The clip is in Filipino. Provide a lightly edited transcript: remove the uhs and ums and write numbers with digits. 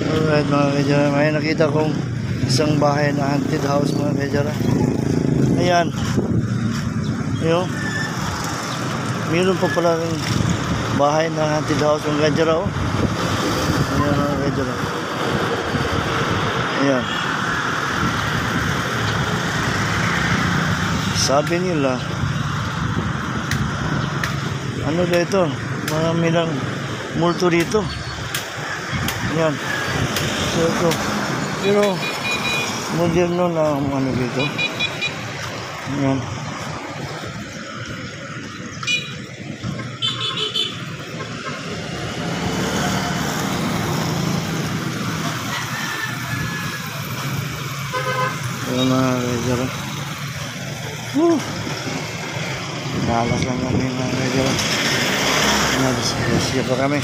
Alright mga kajara, may nakita kong isang bahay na haunted house mga kajara. Ayan. Ayun. Meron pa pala ng bahay na haunted house mga kajara. Oh. Ayan mga kajara. Ayan. Sabi nila, ano ba ito? Marami lang multo dito. Ayan. So ito. Pero moderno na ano dito. Ayan. Ayan mga kajara. Nalas lang kami mga kajara. Nalas pa kami.